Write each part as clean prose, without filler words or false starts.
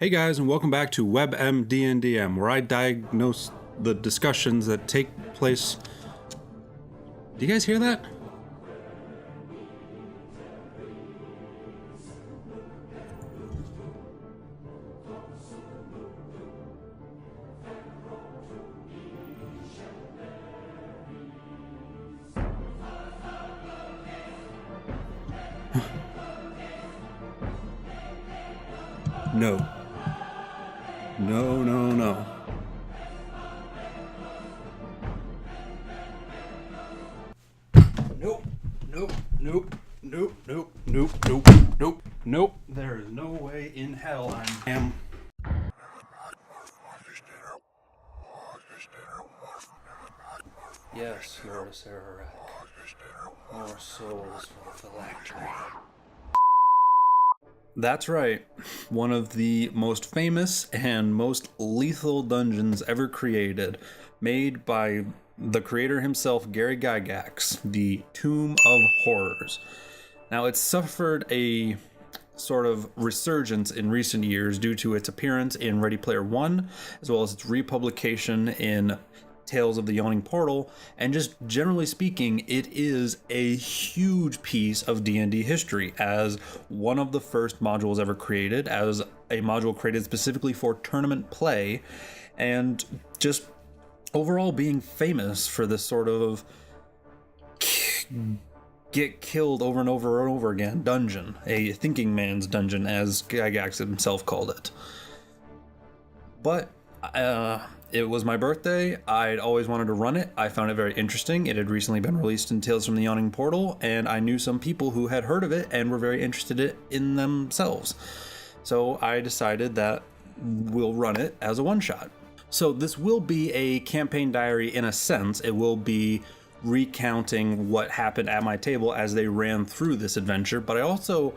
Hey guys, and welcome back to Web MD&DM, where I diagnose the discussions that take place. Do you guys hear that? No. No, no, no. Nope, nope, nope, nope, nope, nope, nope, nope, nope. There is no way in hell I am. Yes, you're Acererak. More souls for the phylactery. That's right. One of the most famous and most lethal dungeons ever created, made by the creator himself, Gary Gygax, the Tomb of Horrors. Now, it's suffered a sort of resurgence in recent years due to its appearance in Ready Player One, as well as its republication in Tales of the Yawning Portal, and just generally speaking, it is a huge piece of D&D history as one of the first modules ever created, as a module created specifically for tournament play, and just overall being famous for this sort of get killed over and over and over again dungeon, a thinking man's dungeon, as Gygax himself called it. But it was my birthday. I'd always wanted to run it. I found it very interesting. It had recently been released in Tales from the Yawning Portal, and I knew some people who had heard of it and were very interested in themselves. So I decided that we'll run it as a one-shot. So this will be a campaign diary in a sense. It will be recounting what happened at my table as they ran through this adventure, but I also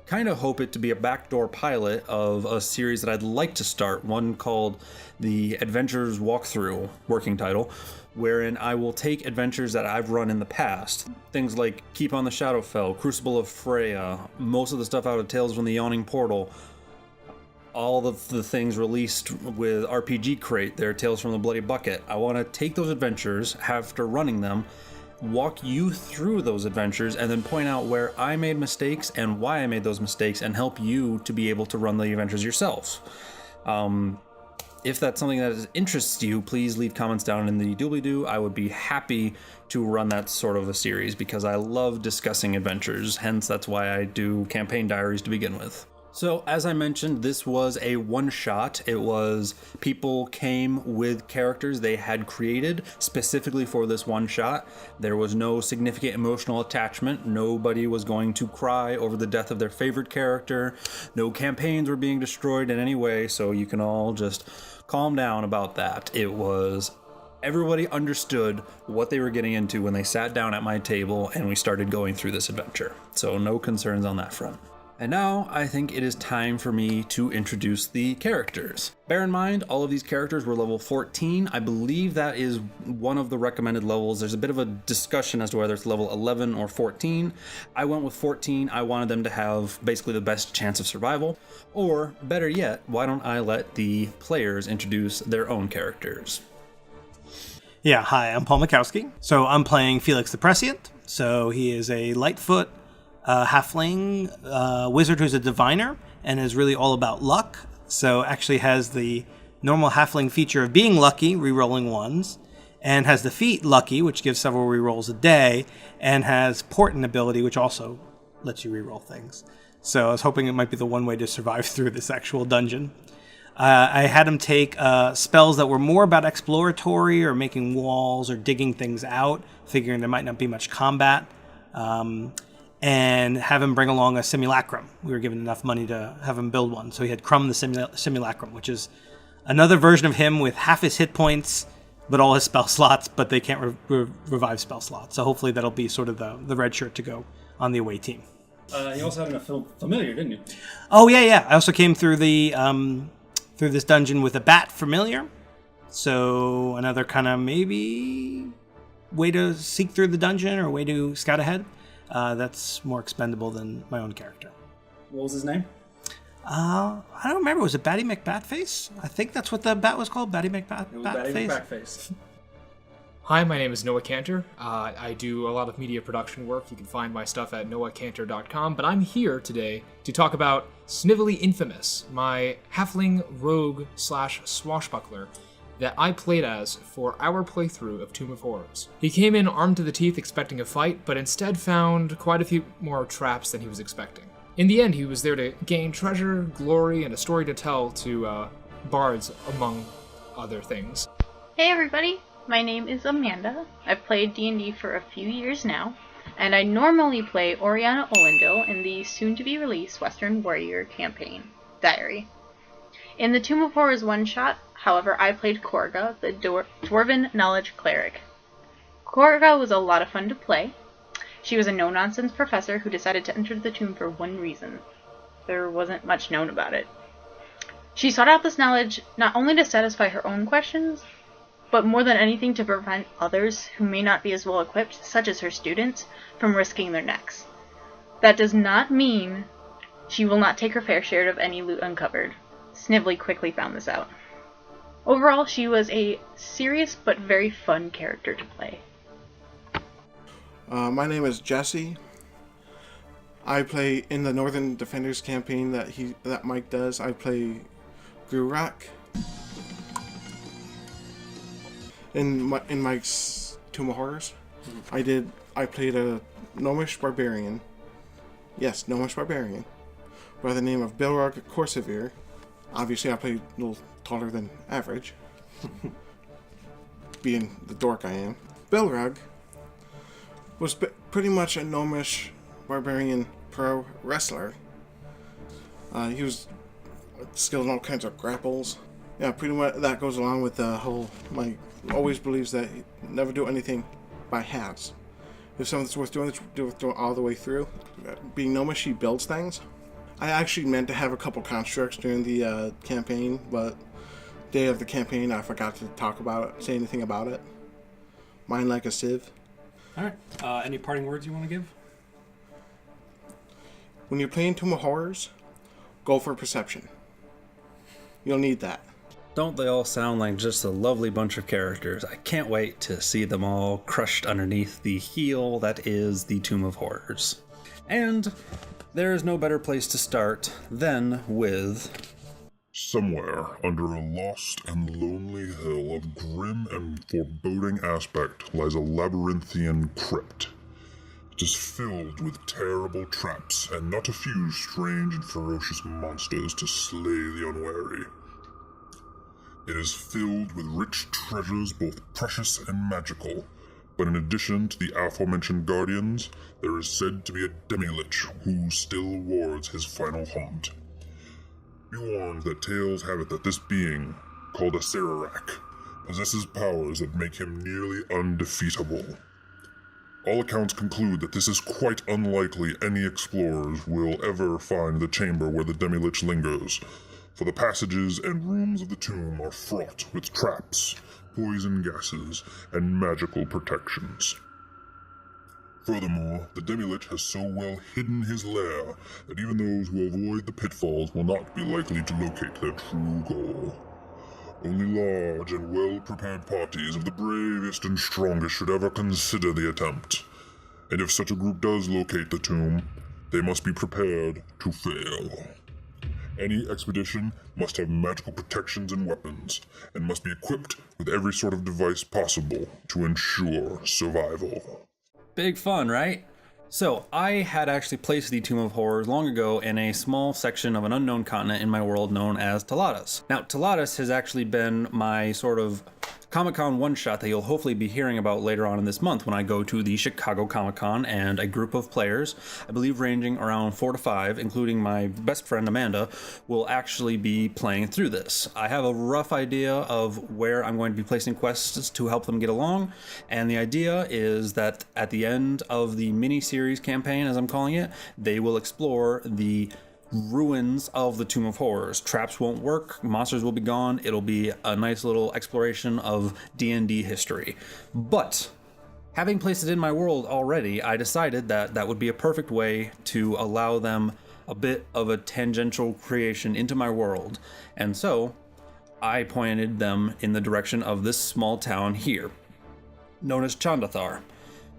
kind of hope it to be a backdoor pilot of a series that I'd like to start, one called the Adventures Walkthrough, working title, wherein I will take adventures that I've run in the past, things like Keep on the Shadowfell, Crucible of Freya, most of the stuff out of Tales from the Yawning Portal, all of the things released with RPG Crate, their Tales from the Bloody Bucket. I want to take those adventures, after running them, walk you through those adventures, and then point out where I made mistakes and why I made those mistakes, and help you to be able to run the adventures yourself. If that's something that interests you, please leave comments down in the doobly-doo. I would be happy to run that sort of a series because I love discussing adventures, hence that's why I do campaign diaries to begin with. So, as I mentioned, this was a one-shot. It was people came with characters they had created specifically for this one-shot. There was no significant emotional attachment. Nobody was going to cry over the death of their favorite character. No campaigns were being destroyed in any way, so you can all just calm down about that. It was... everybody understood what they were getting into when they sat down at my table and we started going through this adventure. So, no concerns on that front. And now, I think it is time for me to introduce the characters. Bear in mind, all of these characters were level 14. I believe that is one of the recommended levels. There's a bit of a discussion as to whether it's level 11 or 14. I went with 14. I wanted them to have basically the best chance of survival. Or, better yet, why don't I let the players introduce their own characters? Yeah, hi, I'm Paul Mikowski. So I'm playing Felix the Prescient. So he is a Lightfoot halfling wizard who's a diviner and is really all about luck. So actually has the normal halfling feature of being lucky, re-rolling ones, and has the feat lucky, which gives several re-rolls a day, and has portent ability, which also lets you re-roll things. So I was hoping it might be the one way to survive through this actual dungeon. I had him take spells that were more about exploratory or making walls or digging things out, figuring there might not be much combat. And have him bring along a simulacrum. We were given enough money to have him build one. So he had Crumb the simulacrum, which is another version of him with half his hit points, but all his spell slots, but they can't revive spell slots. So hopefully that'll be sort of the red shirt to go on the away team. You also had a familiar, didn't you? Oh, yeah. I also came through through this dungeon with a bat familiar. So another kind of maybe way to seek through the dungeon or way to scout ahead. That's more expendable than my own character. What was his name? I don't remember. Was it Batty McBatface? I think that's what the bat was called, Batty Batty McBatface. Backface. Hi, my name is Noah Cantor. I do a lot of media production work. You can find my stuff at noahcantor.com, but I'm here today to talk about Snively Infamous, my halfling rogue / swashbuckler that I played as for our playthrough of Tomb of Horrors. He came in armed to the teeth expecting a fight, but instead found quite a few more traps than he was expecting. In the end, he was there to gain treasure, glory, and a story to tell to bards, among other things. Hey everybody, my name is Amanda. I've played D&D for a few years now, and I normally play Oriana Olendil in the soon-to-be-released Western Warrior campaign, Diary. In the Tomb of Horrors one-shot, however, I played Korga, the Dwarven Knowledge Cleric. Korga was a lot of fun to play. She was a no-nonsense professor who decided to enter the tomb for one reason. There wasn't much known about it. She sought out this knowledge not only to satisfy her own questions, but more than anything to prevent others who may not be as well equipped, such as her students, from risking their necks. That does not mean she will not take her fair share of any loot uncovered. Snively quickly found this out. Overall, she was a serious but very fun character to play. My name is Jesse. I play in the Northern Defenders campaign that Mike does. I play Gurak. In Mike's Tomb of Horrors, I played a Gnomish barbarian. Yes, Gnomish barbarian, by the name of Bilrog Corsair. Obviously, I played a little taller than average, being the dork I am. Bilrog was pretty much a Gnomish barbarian pro wrestler. He was skilled in all kinds of grapples. Yeah, pretty much that goes along with the whole, Mike always believes that you never do anything by halves. If something's worth doing, do it all the way through. Being Gnomish, he builds things. I actually meant to have a couple constructs during the campaign, but day of the campaign I forgot to say anything about it. Mine like a sieve. Alright, any parting words you want to give? When you're playing Tomb of Horrors, go for perception. You'll need that. Don't they all sound like just a lovely bunch of characters? I can't wait to see them all crushed underneath the heel that is the Tomb of Horrors. And there is no better place to start than with... Somewhere under a lost and lonely hill of grim and foreboding aspect lies a labyrinthian crypt. It is filled with terrible traps and not a few strange and ferocious monsters to slay the unwary. It is filled with rich treasures, both precious and magical, but in addition to the aforementioned guardians, there is said to be a demi-lich who still wards his final haunt. Be warned that tales have it that this being, called Acererak, possesses powers that make him nearly undefeatable. All accounts conclude that this is quite unlikely any explorers will ever find the chamber where the demi-lich lingers, for the passages and rooms of the tomb are fraught with traps, poison gases, and magical protections. Furthermore, the demi-lich has so well hidden his lair that even those who avoid the pitfalls will not be likely to locate their true goal. Only large and well-prepared parties of the bravest and strongest should ever consider the attempt, and if such a group does locate the tomb, they must be prepared to fail. Any expedition must have magical protections and weapons, and must be equipped with every sort of device possible to ensure survival. Big fun, right? So, I had actually placed the Tomb of Horrors long ago in a small section of an unknown continent in my world known as Taladas. Now, Taladas has actually been my sort of Comic-Con one-shot that you'll hopefully be hearing about later on in this month when I go to the Chicago Comic-Con, and a group of players, I believe ranging around 4 to 5, including my best friend Amanda, will actually be playing through this. I have a rough idea of where I'm going to be placing quests to help them get along, and the idea is that at the end of the mini-series campaign, as I'm calling it, they will explore the ruins of the Tomb of Horrors. Traps won't work, monsters will be gone, it'll be a nice little exploration of D&D history. But having placed it in my world already, I decided that that would be a perfect way to allow them a bit of a tangential creation into my world, and so I pointed them in the direction of this small town here, known as Chandathar.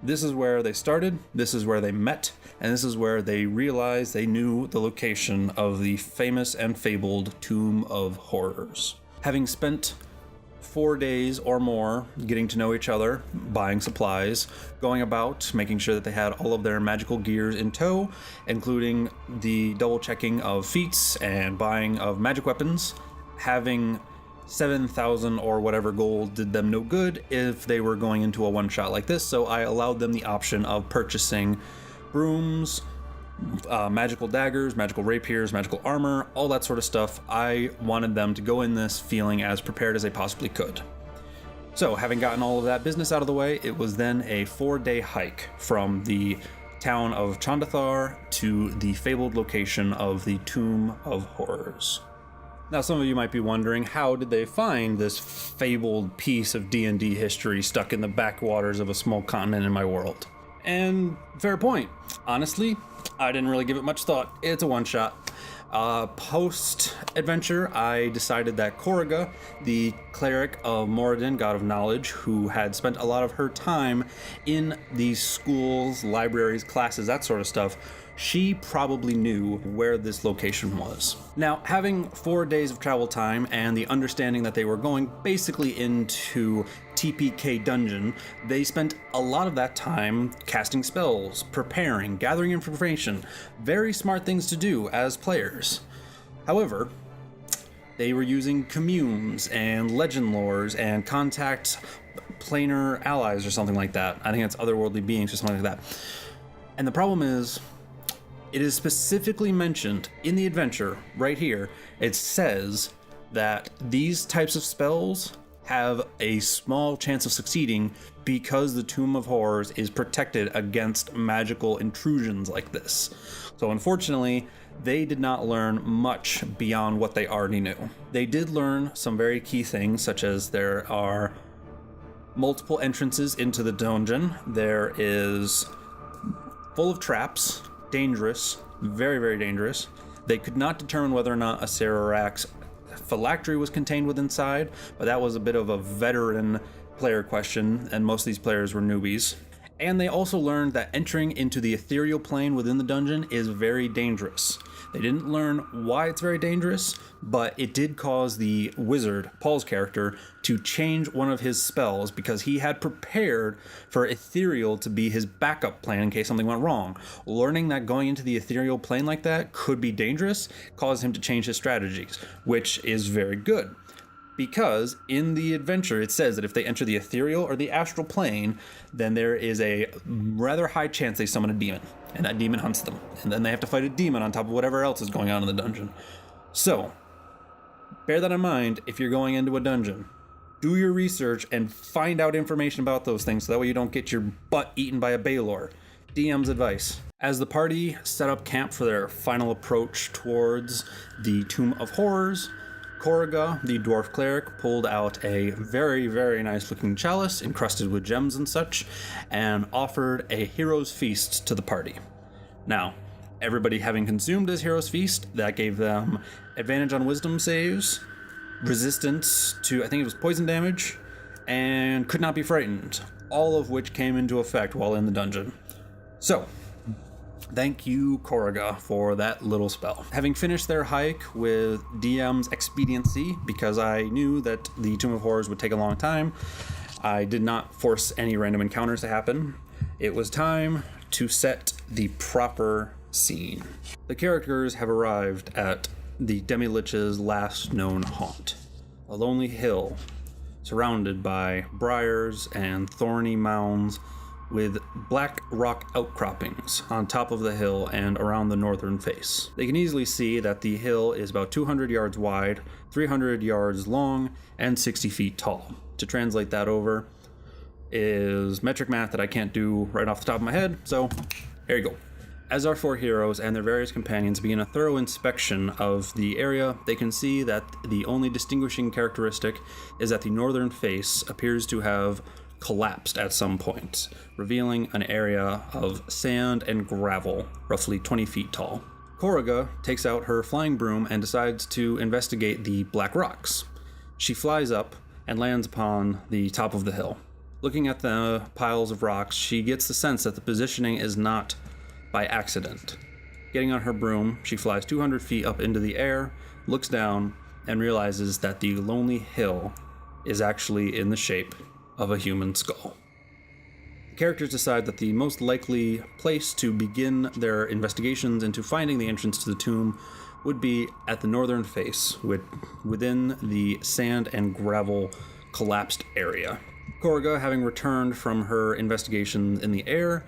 This is where they started, this is where they met, and this is where they realized they knew the location of the famous and fabled Tomb of Horrors. Having spent 4 days or more getting to know each other, buying supplies, going about, making sure that they had all of their magical gears in tow, including the double checking of feats and buying of magic weapons, having 7,000 or whatever gold did them no good if they were going into a one-shot like this, so I allowed them the option of purchasing brooms, magical daggers, magical rapiers, magical armor, all that sort of stuff. I wanted them to go in this feeling as prepared as they possibly could. So, having gotten all of that business out of the way, it was then a 4-day hike from the town of Chandathar to the fabled location of the Tomb of Horrors. Now, some of you might be wondering, how did they find this fabled piece of D&D history stuck in the backwaters of a small continent in my world? And fair point. Honestly, I didn't really give it much thought. It's a one-shot. Post-adventure, I decided that Korriga, the cleric of Moradin, god of knowledge, who had spent a lot of her time in these schools, libraries, classes, that sort of stuff, she probably knew where this location was. Now, having 4 days of travel time and the understanding that they were going basically into TPK dungeon, they spent a lot of that time casting spells, preparing, gathering information, very smart things to do as players. However, they were using communes and legend lores and contact planar allies or something like that. I think it's otherworldly beings or something like that. And the problem is, it is specifically mentioned in the adventure right here. It says that these types of spells have a small chance of succeeding because the Tomb of Horrors is protected against magical intrusions like this. So unfortunately, they did not learn much beyond what they already knew. They did learn some very key things, such as there are multiple entrances into the dungeon. There is full of traps, dangerous, very, very dangerous. They could not determine whether or not Acererak's phylactery was contained within inside, but that was a bit of a veteran player question, and most of these players were newbies. And they also learned that entering into the ethereal plane within the dungeon is very dangerous. They didn't learn why it's very dangerous, but it did cause the wizard, Paul's character, to change one of his spells because he had prepared for ethereal to be his backup plan in case something went wrong. Learning that going into the ethereal plane like that could be dangerous caused him to change his strategies, which is very good. Because in the adventure, it says that if they enter the ethereal or the astral plane, then there is a rather high chance they summon a demon, and that demon hunts them. And then they have to fight a demon on top of whatever else is going on in the dungeon. So, bear that in mind if you're going into a dungeon. Do your research and find out information about those things so that way you don't get your butt eaten by a Baylor. DM's advice. As the party set up camp for their final approach towards the Tomb of Horrors, Korriga, the dwarf cleric, pulled out a very, very nice looking chalice encrusted with gems and such, and offered a hero's feast to the party. Now, everybody having consumed his hero's feast, that gave them advantage on wisdom saves, resistance to, I think it was poison damage, and could not be frightened, all of which came into effect while in the dungeon. So, thank you, Korriga, for that little spell. Having finished their hike with DM's expediency, because I knew that the Tomb of Horrors would take a long time, I did not force any random encounters to happen. It was time to set the proper scene. The characters have arrived at the Demi-Lich's last known haunt, a lonely hill surrounded by briars and thorny mounds with black rock outcroppings on top of the hill and around the northern face. They can easily see that the hill is about 200 yards wide, 300 yards long, and 60 feet tall. To translate that over is metric math that I can't do right off the top of my head, so here you go. As our four heroes and their various companions begin a thorough inspection of the area, they can see that the only distinguishing characteristic is that the northern face appears to have collapsed at some point, revealing an area of sand and gravel, roughly 20 feet tall. Koruga takes out her flying broom and decides to investigate the black rocks. She flies up and lands upon the top of the hill. Looking at the piles of rocks, she gets the sense that the positioning is not by accident. Getting on her broom, she flies 200 feet up into the air, looks down, and realizes that the lonely hill is actually in the shape of a human skull. The characters decide that the most likely place to begin their investigations into finding the entrance to the tomb would be at the northern face, within the sand and gravel collapsed area. Koruga, having returned from her investigation in the air,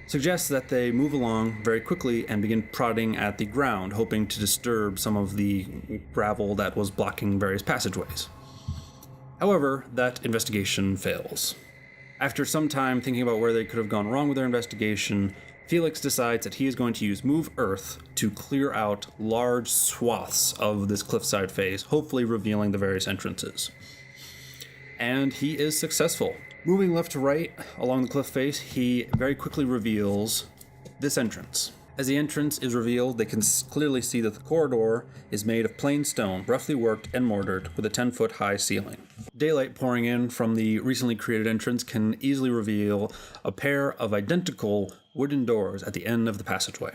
suggests that they move along very quickly and begin prodding at the ground, hoping to disturb some of the gravel that was blocking various passageways. However, that investigation fails. After some time thinking about where they could have gone wrong with their investigation, Felix decides that he is going to use Move Earth to clear out large swaths of this cliffside face, hopefully revealing the various entrances. And he is successful. Moving left to right along the cliff face, he very quickly reveals this entrance. As the entrance is revealed, they can clearly see that the corridor is made of plain stone, roughly worked and mortared, with a 10-foot high ceiling. Daylight pouring in from the recently created entrance can easily reveal a pair of identical wooden doors at the end of the passageway.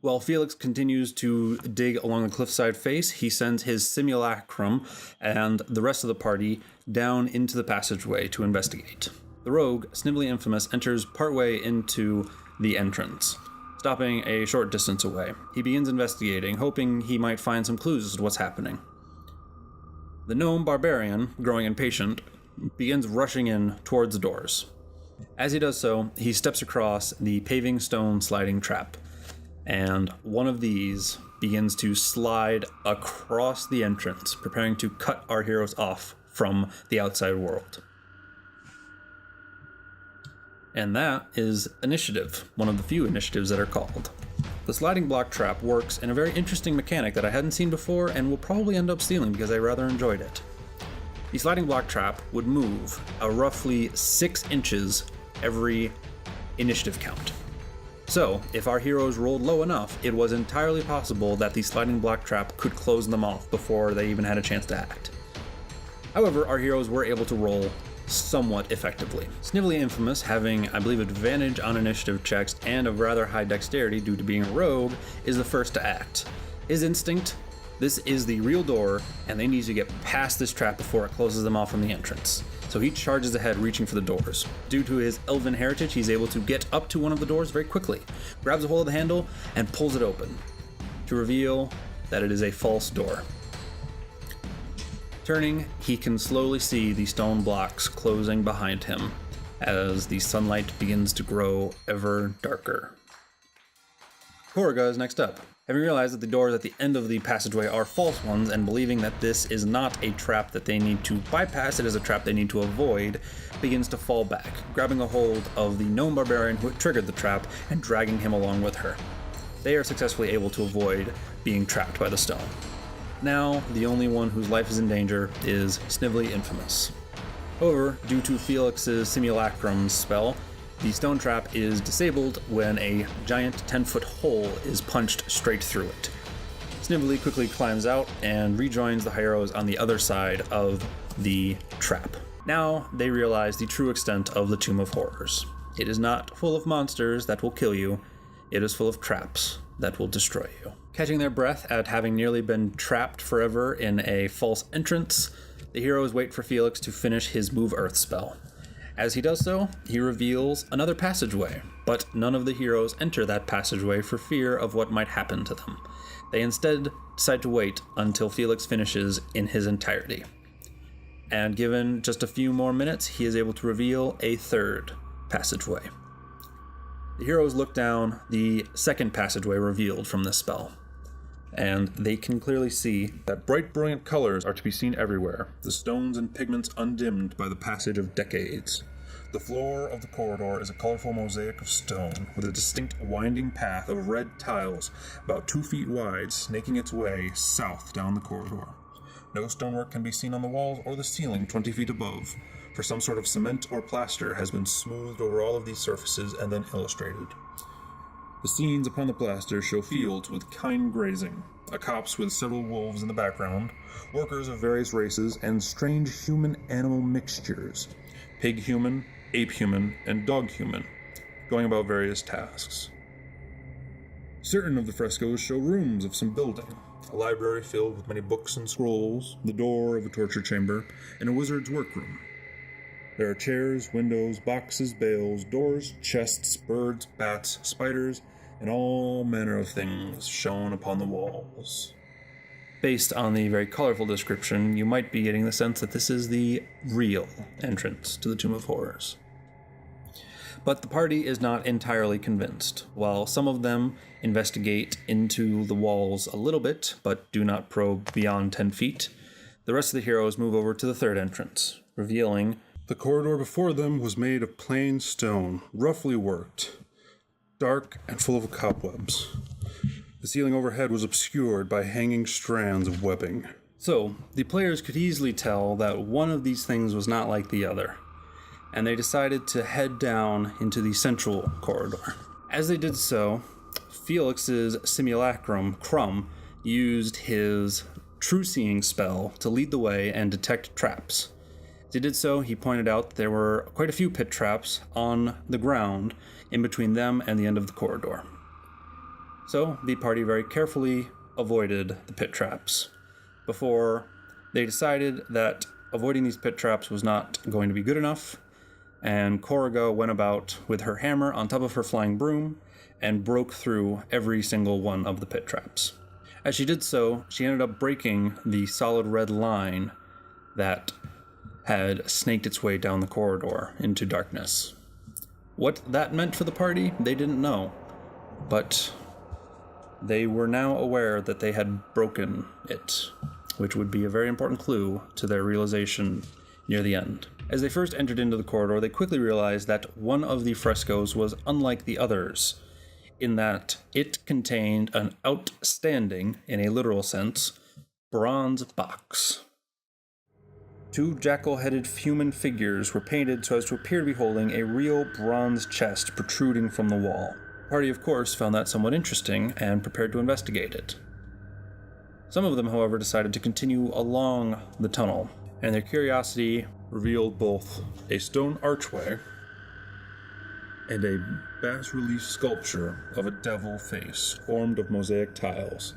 While Felix continues to dig along the cliffside face, he sends his simulacrum and the rest of the party down into the passageway to investigate. The rogue, Snively Infamous, enters partway into the entrance, stopping a short distance away. He begins investigating, hoping he might find some clues as to what's happening. The gnome barbarian, growing impatient, begins rushing in towards the doors. As he does so, he steps across the paving stone sliding trap, and one of these begins to slide across the entrance, preparing to cut our heroes off from the outside world. And that is initiative, one of the few initiatives that are called. The sliding block trap works in a very interesting mechanic that I hadn't seen before and will probably end up stealing because I rather enjoyed it. The sliding block trap would move a roughly 6 inches every initiative count. So, if our heroes rolled low enough, it was entirely possible that the sliding block trap could close them off before they even had a chance to act. However, our heroes were able to roll somewhat effectively. Snively Infamous, having, I believe, advantage on initiative checks and a rather high dexterity due to being a rogue, is the first to act. His instinct: this is the real door, and they need to get past this trap before it closes them off from the entrance. So he charges ahead, reaching for the doors. Due to his elven heritage, he's able to get up to one of the doors very quickly, grabs a hold of the handle, and pulls it open, to reveal that it is a false door. Turning, he can slowly see the stone blocks closing behind him as the sunlight begins to grow ever darker. Koruga is next up. Having realized that the doors at the end of the passageway are false ones, and believing that this is not a trap that they need to bypass, it is a trap they need to avoid, begins to fall back, grabbing a hold of the gnome barbarian who had triggered the trap and dragging him along with her. They are successfully able to avoid being trapped by the stone. Now, the only one whose life is in danger is Snively Infamous. However, due to Felix's simulacrum spell, the stone trap is disabled when a giant 10-foot hole is punched straight through it. Snively quickly climbs out and rejoins the heroes on the other side of the trap. Now they realize the true extent of the Tomb of Horrors. It is not full of monsters that will kill you, it is full of traps that will destroy you. Catching their breath at having nearly been trapped forever in a false entrance, the heroes wait for Felix to finish his Move Earth spell. As he does so, he reveals another passageway, but none of the heroes enter that passageway for fear of what might happen to them. They instead decide to wait until Felix finishes in his entirety. And given just a few more minutes, he is able to reveal a third passageway. The heroes look down the second passageway revealed from this spell, and they can clearly see that bright, brilliant colors are to be seen everywhere, the stones and pigments undimmed by the passage of decades. The floor of the corridor is a colorful mosaic of stone, with a distinct winding path of red tiles about 2 feet wide snaking its way south down the corridor. No stonework can be seen on the walls or the ceiling 20 feet above, for some sort of cement or plaster has been smoothed over all of these surfaces and then illustrated. The scenes upon the plaster show fields with kine grazing, a copse with several wolves in the background, workers of various races, and strange human-animal mixtures, pig-human, ape-human, and dog-human, going about various tasks. Certain of the frescoes show rooms of some building, a library filled with many books and scrolls, the door of a torture chamber, and a wizard's workroom. There are chairs, windows, boxes, bales, doors, chests, birds, bats, spiders, and all manner of things shown upon the walls. Based on the very colorful description, you might be getting the sense that this is the real entrance to the Tomb of Horrors. But the party is not entirely convinced. While some of them investigate into the walls a little bit, but do not probe beyond 10 feet, the rest of the heroes move over to the third entrance, revealing the corridor before them was made of plain stone, roughly worked, dark and full of cobwebs. The ceiling overhead was obscured by hanging strands of webbing. So, the players could easily tell that one of these things was not like the other, and they decided to head down into the central corridor. As they did so, Felix's simulacrum, Crumb, used his true-seeing spell to lead the way and detect traps. As he did so, he pointed out there were quite a few pit traps on the ground in between them and the end of the corridor. So the party very carefully avoided the pit traps before they decided that avoiding these pit traps was not going to be good enough, and Coriga went about with her hammer on top of her flying broom and broke through every single one of the pit traps. As she did so, she ended up breaking the solid red line that had snaked its way down the corridor into darkness. What that meant for the party, they didn't know, but they were now aware that they had broken it, which would be a very important clue to their realization near the end. As they first entered into the corridor, they quickly realized that one of the frescoes was unlike the others, in that it contained an outstanding, in a literal sense, bronze box. Two jackal-headed human figures were painted so as to appear to be holding a real bronze chest protruding from the wall. The party, of course, found that somewhat interesting and prepared to investigate it. Some of them, however, decided to continue along the tunnel, and their curiosity revealed both a stone archway and a bas-relief sculpture of a devil face formed of mosaic tiles.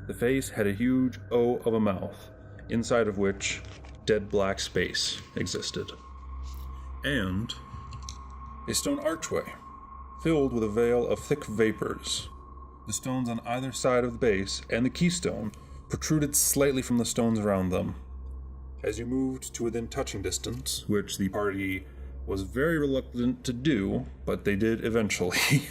The face had a huge O of a mouth, inside of which dead black space existed, and a stone archway filled with a veil of thick vapors. The stones on either side of the base and the keystone protruded slightly from the stones around them. As you moved to within touching distance, which the party was very reluctant to do, but they did eventually,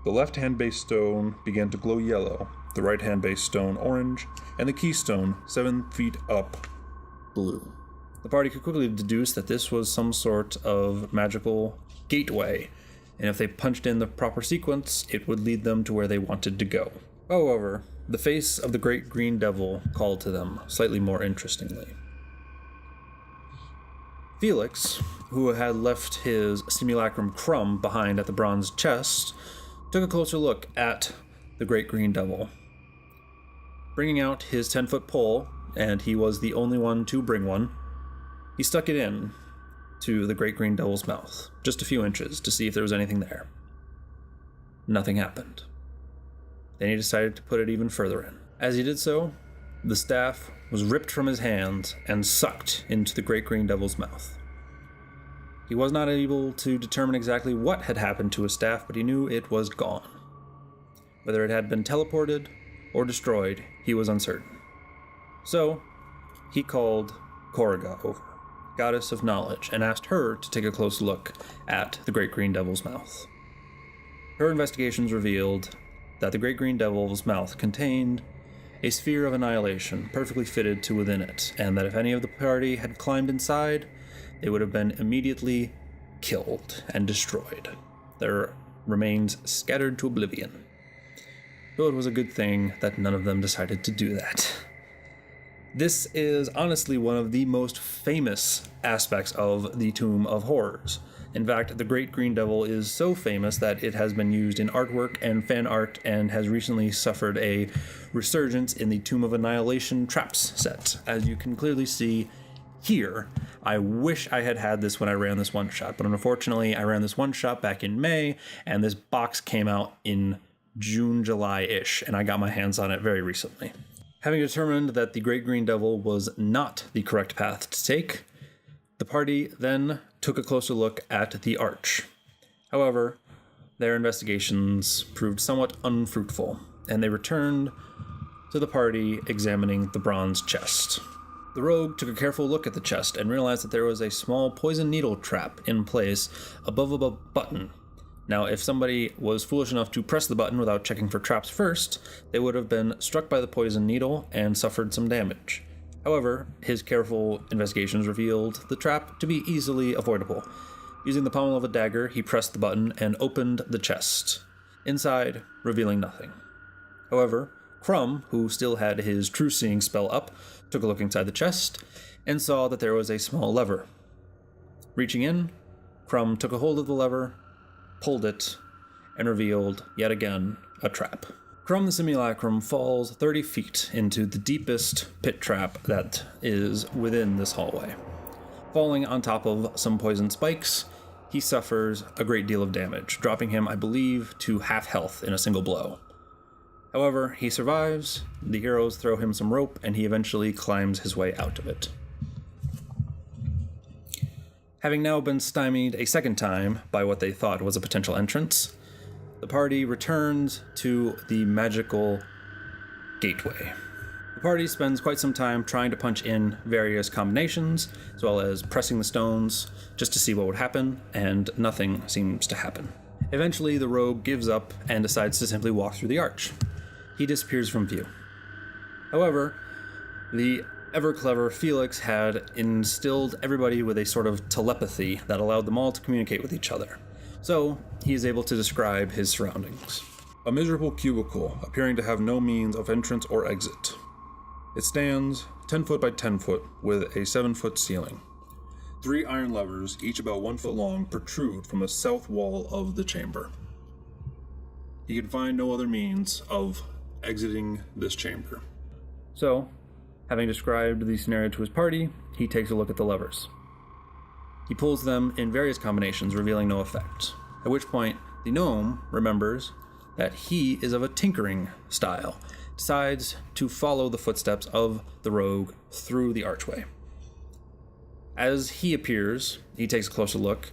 the left-hand base stone began to glow yellow, the right-hand base stone orange, and the keystone, 7 feet up, blue. The party could quickly deduce that this was some sort of magical gateway, and if they punched in the proper sequence, it would lead them to where they wanted to go. However, the face of the great green devil called to them, slightly more interestingly. Felix, who had left his simulacrum Crumb behind at the bronze chest, took a closer look at the great green devil. Bringing out his 10-foot pole, and he was the only one to bring one, he stuck it in to the great green devil's mouth, just a few inches, to see if there was anything there. Nothing happened. Then he decided to put it even further in. As he did so, the staff was ripped from his hands and sucked into the great green devil's mouth. He was not able to determine exactly what had happened to his staff, but he knew it was gone. Whether it had been teleported or destroyed, he was uncertain. So, he called Coriga over, goddess of knowledge, and asked her to take a close look at the great green devil's mouth. Her investigations revealed that the great green devil's mouth contained a sphere of annihilation perfectly fitted to within it, and that if any of the party had climbed inside, they would have been immediately killed and destroyed, their remains scattered to oblivion. Though it was a good thing that none of them decided to do that. This is honestly one of the most famous aspects of the Tomb of Horrors, In fact, the Great Green Devil is so famous that it has been used in artwork and fan art and has recently suffered a resurgence in the Tomb of Annihilation Traps set, as you can clearly see here. I wish I had had this when I ran this one-shot, but unfortunately I ran this one-shot back in May, and this box came out in June, July-ish, and I got my hands on it very recently. Having determined that the Great Green Devil was not the correct path to take, the party then took a closer look at the arch. However, their investigations proved somewhat unfruitful, and they returned to the party examining the bronze chest. The rogue took a careful look at the chest and realized that there was a small poison needle trap in place above a button. Now, if somebody was foolish enough to press the button without checking for traps first, they would have been struck by the poison needle and suffered some damage. However, his careful investigations revealed the trap to be easily avoidable. Using the pommel of a dagger, he pressed the button and opened the chest, inside revealing nothing. However, Crumb, who still had his true-seeing spell up, took a look inside the chest and saw that there was a small lever. Reaching in, Crumb took a hold of the lever, pulled it, and revealed, yet again, a trap. Crumb the Simulacrum falls 30 feet into the deepest pit trap that is within this hallway. Falling on top of some poison spikes, he suffers a great deal of damage, dropping him, I believe, to half health in a single blow. However, he survives, the heroes throw him some rope, and he eventually climbs his way out of it. Having now been stymied a second time by what they thought was a potential entrance, the party returns to the magical gateway. The party spends quite some time trying to punch in various combinations, as well as pressing the stones just to see what would happen, and nothing seems to happen. Eventually, the rogue gives up and decides to simply walk through the arch. He disappears from view. However, the ever-clever Felix had instilled everybody with a sort of telepathy that allowed them all to communicate with each other. So, he is able to describe his surroundings. A miserable cubicle, appearing to have no means of entrance or exit. It stands 10 foot by 10 foot, with a 7-foot ceiling. 3 iron levers, each about 1 foot long, protrude from the south wall of the chamber. He can find no other means of exiting this chamber. So, having described the scenario to his party, he takes a look at the levers. He pulls them in various combinations, revealing no effect. At which point, the gnome remembers that he is of a tinkering style, decides to follow the footsteps of the rogue through the archway. As he appears, he takes a closer look,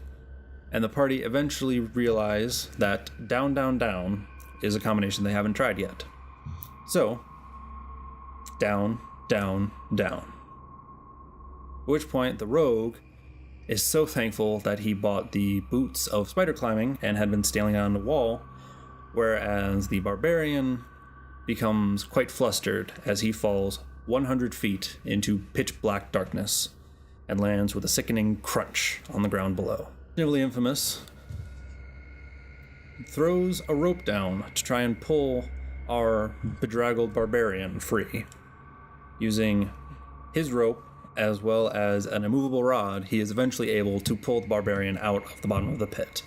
and the party eventually realize that down, down, down is a combination they haven't tried yet. So, down, down, down. At which point, the rogue is so thankful that he bought the boots of spider climbing and had been sailing on the wall, whereas the barbarian becomes quite flustered as he falls 100 feet into pitch black darkness and lands with a sickening crunch on the ground below. Snively Infamous throws a rope down to try and pull our bedraggled barbarian free. Using his rope as well as an immovable rod, he is eventually able to pull the barbarian out of the bottom of the pit,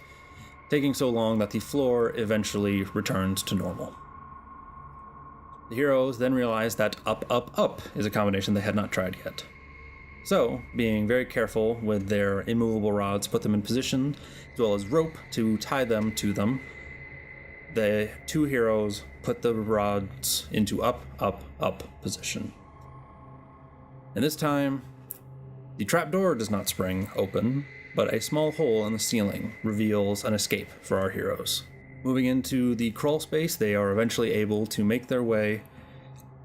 taking so long that the floor eventually returns to normal. The heroes then realize that up, up, up is a combination they had not tried yet. So, being very careful with their immovable rods, put them in position, as well as rope to tie them to them, the two heroes put the rods into up, up, up position. And this time, the trapdoor does not spring open, but a small hole in the ceiling reveals an escape for our heroes. Moving into the crawl space, they are eventually able to make their way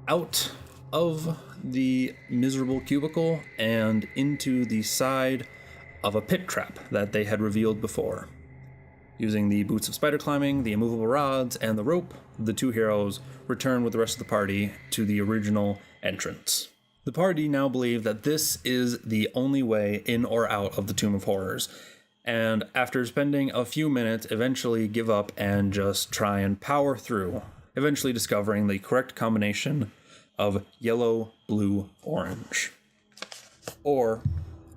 out of the miserable cubicle and into the side of a pit trap that they had revealed before. Using the boots of spider climbing, the immovable rods, and the rope, the two heroes return with the rest of the party to the original entrance. The party now believe that this is the only way in or out of the Tomb of Horrors, and after spending a few minutes, eventually give up and just try and power through, eventually discovering the correct combination of yellow, blue, orange. Or,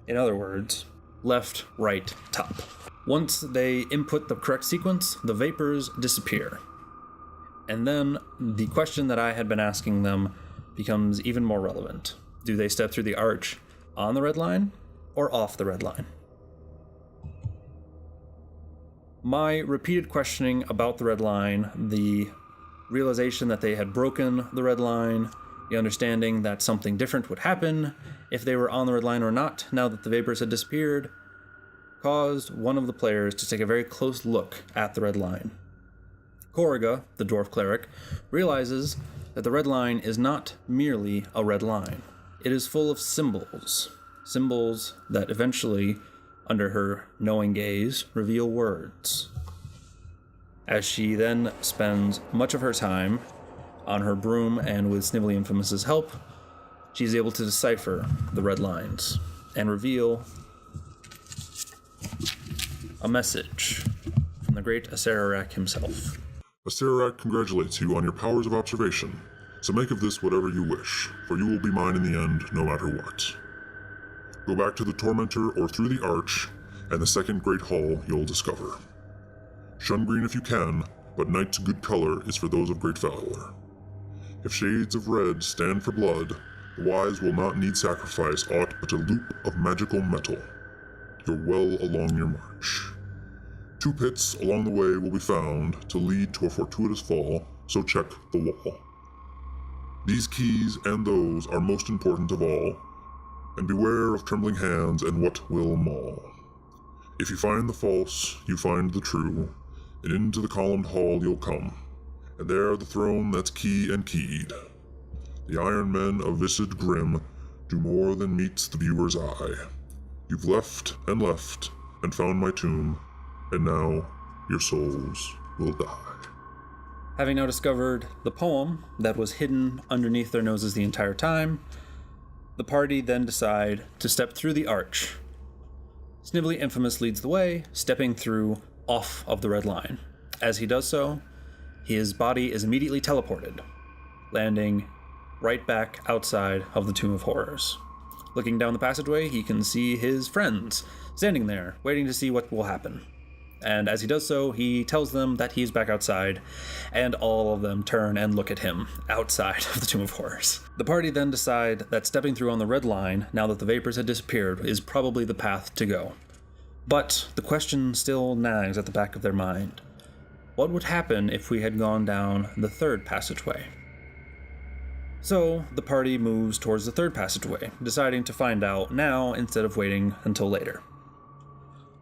in other words, left, right, top. Once they input the correct sequence, the vapors disappear. And then the question that I had been asking them becomes even more relevant. Do they step through the arch on the red line or off the red line? My repeated questioning about the red line, the realization that they had broken the red line, the understanding that something different would happen if they were on the red line or not, now that the vapors had disappeared, caused one of the players to take a very close look at the red line. Korriga, the dwarf cleric, realizes that the red line is not merely a red line. It is full of symbols. Symbols that eventually, under her knowing gaze, reveal words. As she then spends much of her time on her broom and with Snively Infamous's help, she is able to decipher the red lines and reveal a message from the great Acererak himself. Acererak congratulates you on your powers of observation, so make of this whatever you wish, for you will be mine in the end, no matter what. Go back to the Tormentor or through the Arch, and the second great hall you'll discover. Shun green if you can, but night's good color is for those of great valor. If shades of red stand for blood, the wise will not need sacrifice aught but a loop of magical metal. You're well along your march. 2 pits along the way will be found to lead to a fortuitous fall, so check the wall. These keys and those are most important of all, and beware of trembling hands and what will maul. If you find the false, you find the true, and into the columned hall you'll come, and there the throne that's key and keyed. The iron men of visage grim do more than meets the viewer's eye. You've left, and found my tomb, and now your souls will die. Having now discovered the poem that was hidden underneath their noses the entire time, the party then decide to step through the arch. Snively Infamous leads the way, stepping through off of the red line. As he does so, his body is immediately teleported, landing right back outside of the Tomb of Horrors. Looking down the passageway, he can see his friends standing there, waiting to see what will happen. And as he does so, he tells them that he's back outside, and all of them turn and look at him outside of the Tomb of Horrors. The party then decide that stepping through on the red line, now that the vapors had disappeared, is probably the path to go. But the question still nags at the back of their mind. What would happen if we had gone down the third passageway? So, the party moves towards the third passageway, deciding to find out now instead of waiting until later.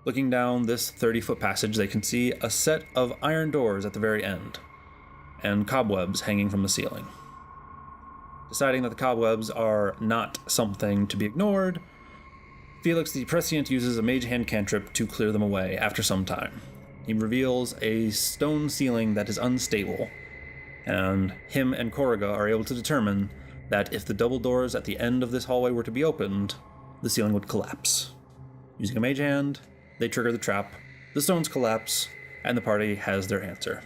Looking down this 30-foot passage, they can see a set of iron doors at the very end, and cobwebs hanging from the ceiling. Deciding that the cobwebs are not something to be ignored, Felix the Prescient uses a mage hand cantrip to clear them away after some time. He reveals a stone ceiling that is unstable, and him and Korriga are able to determine that if the double doors at the end of this hallway were to be opened, the ceiling would collapse. Using a mage hand, they trigger the trap, the stones collapse, and the party has their answer.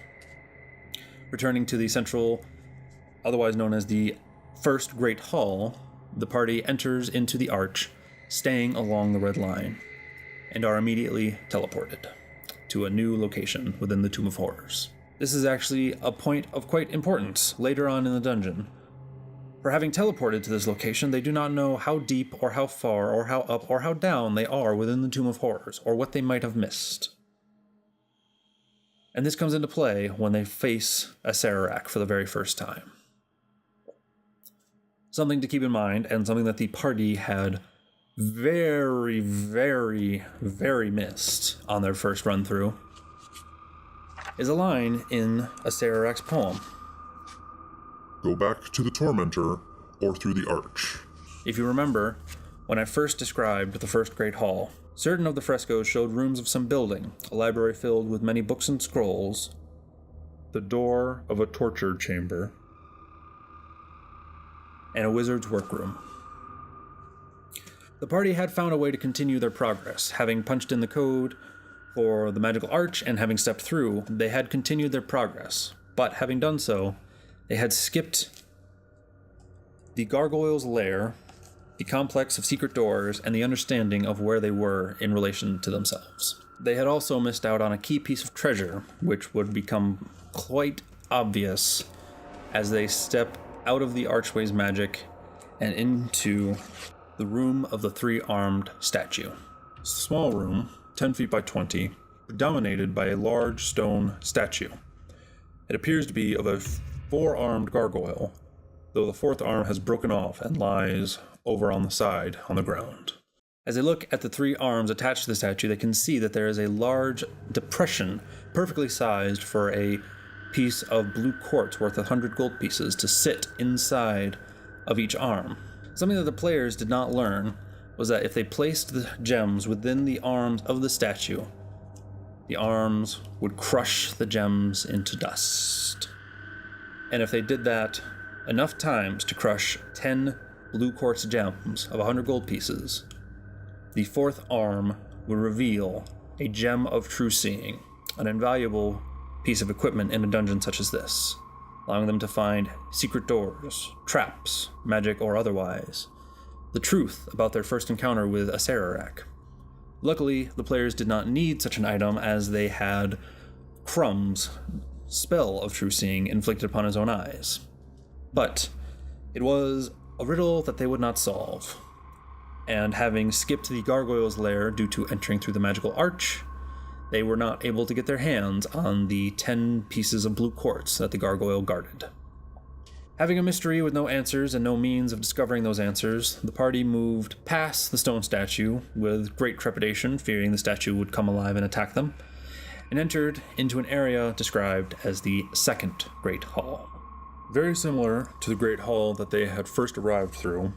Returning to the central, otherwise known as the First Great Hall, the party enters into the arch, staying along the red line, and are immediately teleported to a new location within the Tomb of Horrors. This is actually a point of quite importance later on in the dungeon. For having teleported to this location, they do not know how deep or how far or how up or how down they are within the Tomb of Horrors, or what they might have missed. And this comes into play when they face Acererak for the very first time. Something to keep in mind, and something that the party had very, very, very missed on their first run through, is a line in Acererak's poem. Go back to the Tormentor or through the Arch. If you remember, when I first described the First Great Hall, certain of the frescoes showed rooms of some building, a library filled with many books and scrolls, the door of a torture chamber, and a wizard's workroom. The party had found a way to continue their progress. Having punched in the code for the magical arch and having stepped through, they had continued their progress. But having done so, they had skipped the gargoyle's lair, the complex of secret doors, and the understanding of where they were in relation to themselves. They had also missed out on a key piece of treasure, which would become quite obvious as they step out of the archway's magic and into the room of the three-armed statue. It's a small room, 10 feet by 20, dominated by a large stone statue. It appears to be of a four-armed gargoyle, though the fourth arm has broken off and lies over on the side on the ground. As they look at the three arms attached to the statue, they can see that there is a large depression, perfectly sized for a piece of blue quartz worth 100 gold pieces to sit inside of each arm. Something that the players did not learn was that if they placed the gems within the arms of the statue, the arms would crush the gems into dust. And if they did that enough times to crush 10 blue quartz gems of 100 gold pieces, the fourth arm would reveal a gem of true seeing, an invaluable piece of equipment in a dungeon such as this, allowing them to find secret doors, traps, magic or otherwise, the truth about their first encounter with Acererak. Luckily, the players did not need such an item as they had Crumb's spell of true seeing inflicted upon his own eyes. But it was a riddle that they would not solve, and having skipped the gargoyle's lair due to entering through the magical arch, they were not able to get their hands on the 10 pieces of blue quartz that the gargoyle guarded. Having a mystery with no answers and no means of discovering those answers, the party moved past the stone statue with great trepidation, fearing the statue would come alive and attack them, and entered into an area described as the second Great Hall. Very similar to the Great Hall that they had first arrived through,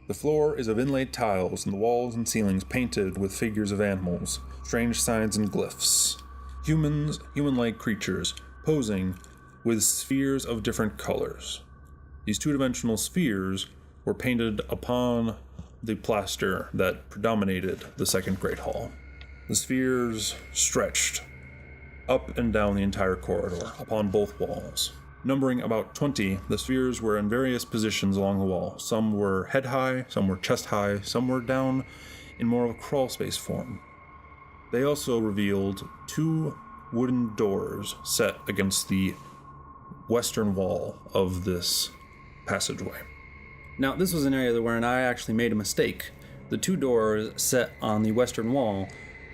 the floor is of inlaid tiles and the walls and ceilings painted with figures of animals, strange signs and glyphs. Humans, human-like creatures, posing with spheres of different colors. These two-dimensional spheres were painted upon the plaster that predominated the second Great Hall. The spheres stretched up and down the entire corridor upon both walls. Numbering about 20, the spheres were in various positions along the wall. Some were head high, some were chest high, some were down in more of a crawl space form. They also revealed 2 wooden doors set against the western wall of this passageway. Now, this was an area wherein I actually made a mistake. The 2 doors set on the western wall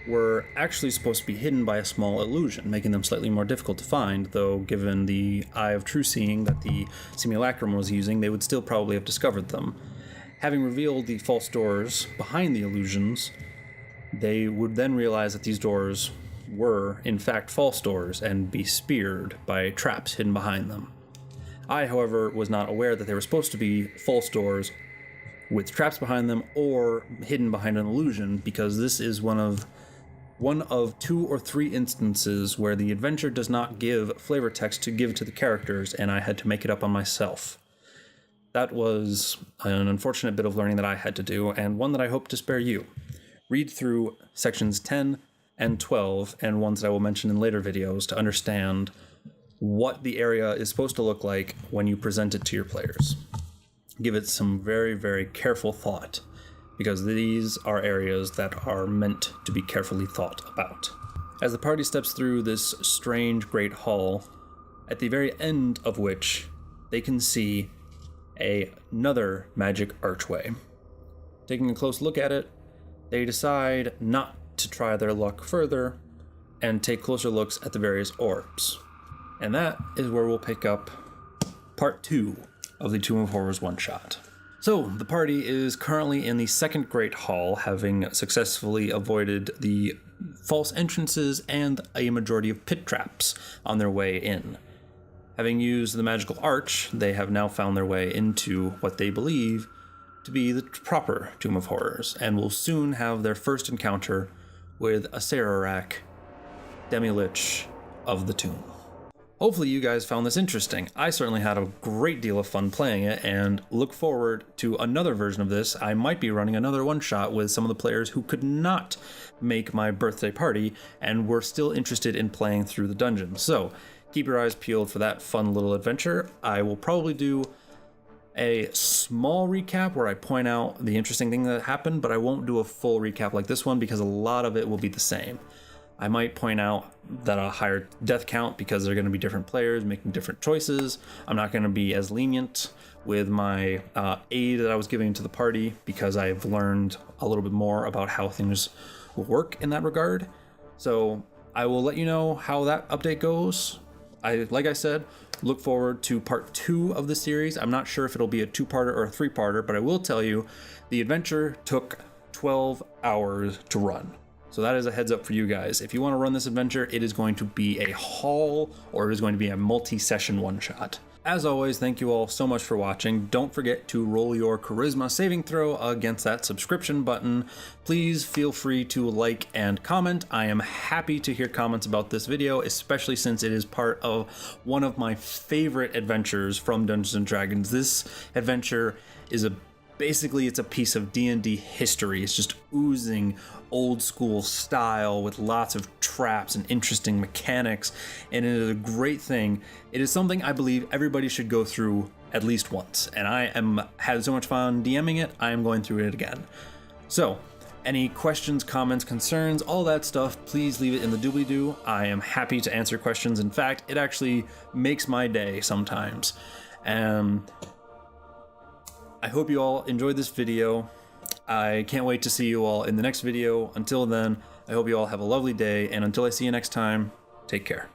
were actually supposed to be hidden by a small illusion, making them slightly more difficult to find, though given the Eye of True Seeing that the simulacrum was using, they would still probably have discovered them. Having revealed the false doors behind the illusions, they would then realize that these doors were, in fact, false doors and be speared by traps hidden behind them. I, however, was not aware that they were supposed to be false doors with traps behind them or hidden behind an illusion, because this is one of 2 or 3 instances where the adventure does not give flavor text to give to the characters, and I had to make it up on myself. That was an unfortunate bit of learning that I had to do, and one that I hope to spare you. Read through sections 10 and 12, and ones that I will mention in later videos, to understand what the area is supposed to look like when you present it to your players. Give it some very, very careful thought, because these are areas that are meant to be carefully thought about. As the party steps through this strange great hall, at the very end of which they can see another magic archway. Taking a close look at it, they decide not to try their luck further and take closer looks at the various orbs. And that is where we'll pick up part 2 of the Tomb of Horrors one-shot. So, the party is currently in the second Great Hall, having successfully avoided the false entrances and a majority of pit traps on their way in. Having used the magical arch, they have now found their way into what they believe to be the proper Tomb of Horrors, and will soon have their first encounter with Acererak, Demi-Lich of the Tomb. Hopefully you guys found this interesting. I certainly had a great deal of fun playing it, and look forward to another version of this. I might be running another one-shot with some of the players who could not make my birthday party and were still interested in playing through the dungeon. So keep your eyes peeled for that fun little adventure. I will probably do a small recap where I point out the interesting thing that happened, but I won't do a full recap like this one because a lot of it will be the same. I might point out that a higher death count because they're going to be different players making different choices. I'm not going to be as lenient with my aid that I was giving to the party because I've learned a little bit more about how things will work in that regard. So I will let you know how that update goes. Like I said, look forward to part 2 of the series. I'm not sure if it'll be a 2-parter or a 3-parter, but I will tell you the adventure took 12 hours to run. So that is a heads up for you guys. If you want to run this adventure, it is going to be a haul, or it is going to be a multi-session one-shot. As always, thank you all so much for watching. Don't forget to roll your charisma saving throw against that subscription button. Please feel free to like and comment. I am happy to hear comments about this video, especially since it is part of one of my favorite adventures from Dungeons & Dragons. This adventure is basically it's a piece of D&D history. It's just oozing old school style with lots of traps and interesting mechanics, and it is a great thing. It is something I believe everybody should go through at least once, and I had so much fun DMing it, I am going through it again. So, any questions, comments, concerns, all that stuff, please leave it in the doobly-doo. I am happy to answer questions. In fact, it actually makes my day sometimes. I hope you all enjoyed this video. I can't wait to see you all in the next video. Until then, I hope you all have a lovely day, and until I see you next time, take care.